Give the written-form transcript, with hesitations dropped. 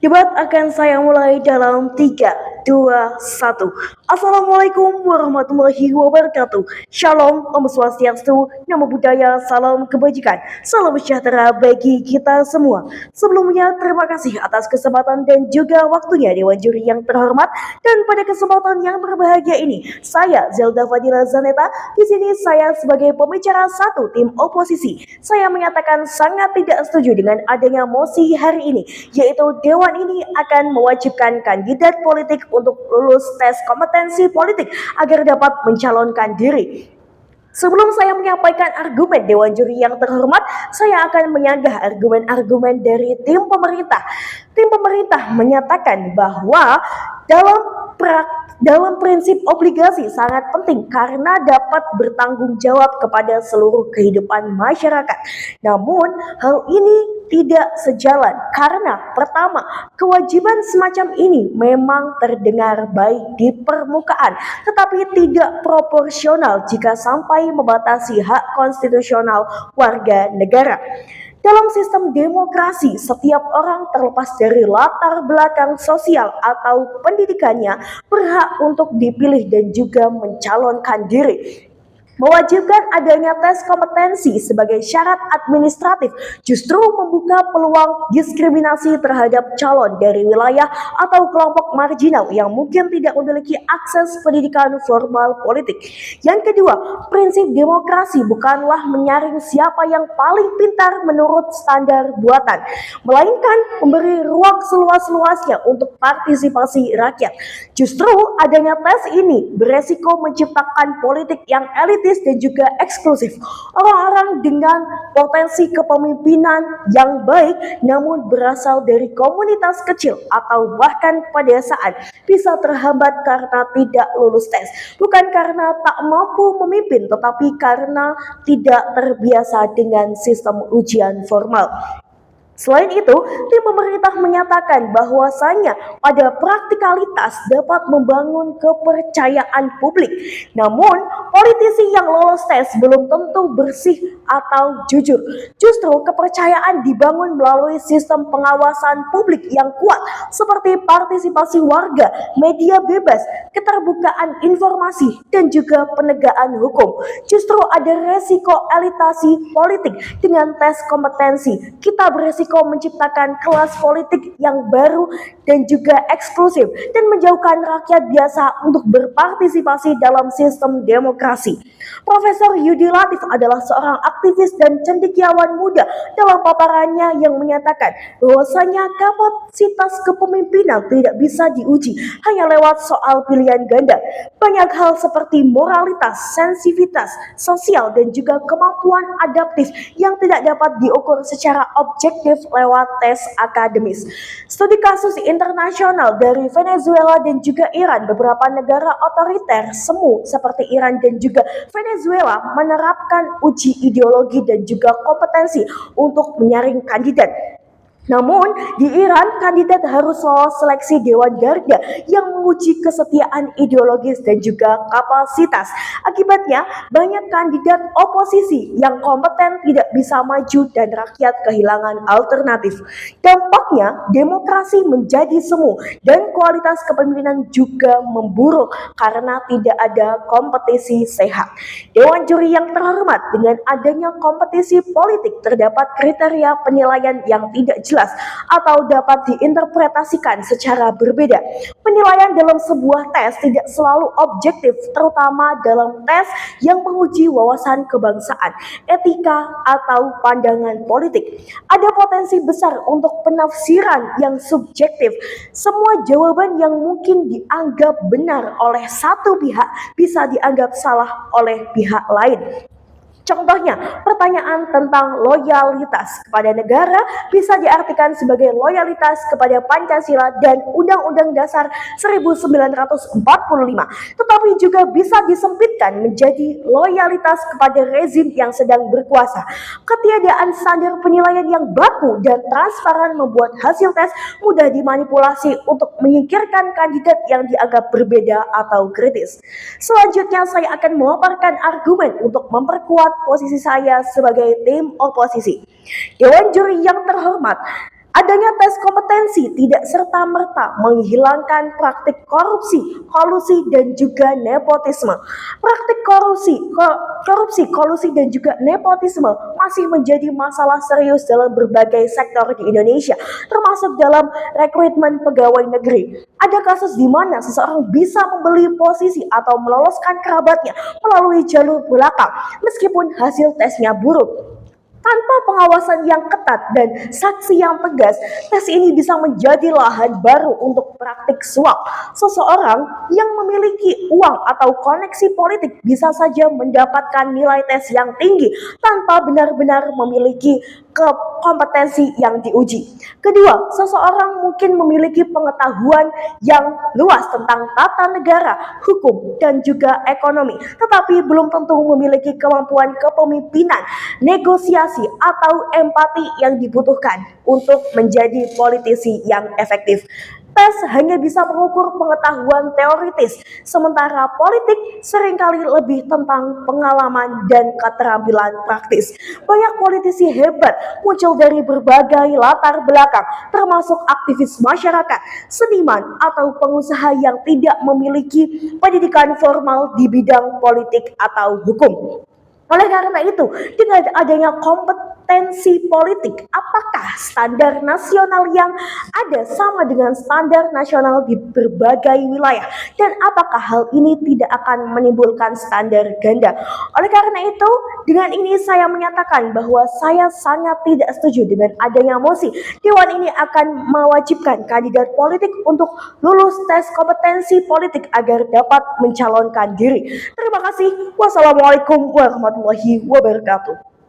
Debat akan saya mulai dalam 3, 2, 1. Assalamualaikum warahmatullahi wabarakatuh. Shalom, Om Swastiastu, Namo Buddhaya, Salam Kebajikan, Salam sejahtera bagi kita semua. Sebelumnya, terima kasih atas kesempatan dan juga waktunya Dewan Juri yang terhormat. Dan pada kesempatan yang berbahagia ini, saya Zelda Fadila Zaneta. Di sini saya sebagai pembicara satu tim oposisi. Saya menyatakan sangat tidak setuju dengan adanya mosi hari ini, yaitu Dewan ini akan mewajibkan kandidat politik untuk lulus tes kompetensi politik agar dapat mencalonkan diri. Sebelum saya menyampaikan argumen Dewan Juri yang terhormat, saya akan menyanggah argumen-argumen dari tim pemerintah. Tim pemerintah menyatakan bahwa dalam dalam prinsip obligasi sangat penting karena dapat bertanggung jawab kepada seluruh kehidupan masyarakat. Namun, hal ini tidak sejalan karena pertama, kewajiban semacam ini memang terdengar baik di permukaan, tetapi tidak proporsional jika sampai membatasi hak konstitusional warga negara. Dalam sistem demokrasi, setiap orang terlepas dari latar belakang sosial atau pendidikannya berhak untuk dipilih dan juga mencalonkan diri. Mewajibkan adanya tes kompetensi sebagai syarat administratif justru membuka peluang diskriminasi terhadap calon dari wilayah atau kelompok marginal yang mungkin tidak memiliki akses pendidikan formal politik. Yang kedua, prinsip demokrasi bukanlah menyaring siapa yang paling pintar menurut standar buatan, melainkan memberi ruang seluas-luasnya untuk partisipasi rakyat. Justru adanya tes ini beresiko menciptakan politik yang elitis dan juga eksklusif. Orang-orang dengan potensi kepemimpinan yang baik namun berasal dari komunitas kecil atau bahkan pedesaan bisa terhambat karena tidak lulus tes. Bukan karena tak mampu memimpin, tetapi karena tidak terbiasa dengan sistem ujian formal. Selain itu, tim pemerintah menyatakan bahwasanya pada praktikalitas dapat membangun kepercayaan publik. Namun, politisi yang lolos tes belum tentu bersih atau jujur. Justru kepercayaan dibangun melalui sistem pengawasan publik yang kuat seperti partisipasi warga, media bebas, keterbukaan informasi, dan juga penegakan hukum. Justru ada resiko elitasi politik dengan tes kompetensi. Kita beresiko menciptakan kelas politik yang baru dan juga eksklusif dan menjauhkan rakyat biasa untuk berpartisipasi dalam sistem demokrasi. Profesor Yudi Latif adalah seorang aktivis dan cendekiawan muda dalam paparannya yang menyatakan bahwasanya kapasitas kepemimpinan tidak bisa diuji hanya lewat soal pilihan ganda. Banyak hal seperti moralitas, sensitivitas, sosial, dan juga kemampuan adaptif yang tidak dapat diukur secara objektif lewat tes akademis. Studi kasus internasional dari Venezuela dan juga Iran, beberapa negara otoriter semu seperti Iran dan juga Venezuela menerapkan uji ideologi dan juga kompetensi untuk menyaring kandidat. Namun, di Iran, kandidat harus lolos seleksi Dewan Garda yang menguji kesetiaan ideologis dan juga kapasitas. Akibatnya, banyak kandidat oposisi yang kompeten tidak bisa maju dan rakyat kehilangan alternatif. Dampaknya, demokrasi menjadi semu dan kualitas kepemimpinan juga memburuk karena tidak ada kompetisi sehat. Dewan Juri yang terhormat, dengan adanya kompetisi politik terdapat kriteria penilaian yang tidak jelas atau dapat diinterpretasikan secara berbeda. Penilaian dalam sebuah tes tidak selalu objektif, terutama dalam tes yang menguji wawasan kebangsaan, etika, atau pandangan politik. Ada potensi besar untuk penafsiran yang subjektif. Semua jawaban yang mungkin dianggap benar oleh satu pihak bisa dianggap salah oleh pihak lain. Contohnya, pertanyaan tentang loyalitas kepada negara bisa diartikan sebagai loyalitas kepada Pancasila dan Undang-Undang Dasar 1945, tetapi juga bisa disempitkan menjadi loyalitas kepada rezim yang sedang berkuasa. Ketiadaan standar penilaian yang baku dan transparan membuat hasil tes mudah dimanipulasi untuk menyingkirkan kandidat yang dianggap berbeda atau kritis. Selanjutnya, saya akan memaparkan argumen untuk memperkuat posisi saya sebagai tim oposisi. Dewan Juri yang terhormat, adanya tes kompetensi tidak serta-merta menghilangkan praktik korupsi, kolusi, dan juga nepotisme. Praktik korupsi, kolusi, dan juga nepotisme masih menjadi masalah serius dalam berbagai sektor di Indonesia, termasuk dalam rekrutmen pegawai negeri. Ada kasus di mana seseorang bisa membeli posisi atau meloloskan kerabatnya melalui jalur belakang, meskipun hasil tesnya buruk. Tanpa pengawasan yang ketat dan saksi yang tegas, tes ini bisa menjadi lahan baru untuk praktik suap. Seseorang yang memiliki uang atau koneksi politik bisa saja mendapatkan nilai tes yang tinggi tanpa benar-benar memiliki kompetensi yang diuji. Kedua, seseorang mungkin memiliki pengetahuan yang luas tentang tata negara, hukum, dan juga ekonomi, tetapi belum tentu memiliki kemampuan kepemimpinan, negosiasi, atau empati yang dibutuhkan untuk menjadi politisi yang efektif. Tes hanya bisa mengukur pengetahuan teoritis, sementara politik seringkali lebih tentang pengalaman dan keterampilan praktis. Banyak politisi hebat muncul dari berbagai latar belakang, termasuk aktivis masyarakat, seniman, atau pengusaha yang tidak memiliki pendidikan formal di bidang politik atau hukum. Oleh karena itu, dengan adanya kompetensi politik, apakah standar nasional yang ada sama dengan standar nasional di berbagai wilayah? Dan apakah hal ini tidak akan menimbulkan standar ganda? Oleh karena itu, dengan ini saya menyatakan bahwa saya sangat tidak setuju dengan adanya mosi. Dewan ini akan mewajibkan kandidat politik untuk lulus tes kompetensi politik agar dapat mencalonkan diri. Terima kasih. Wassalamualaikum warahmatullahi wabarakatuh.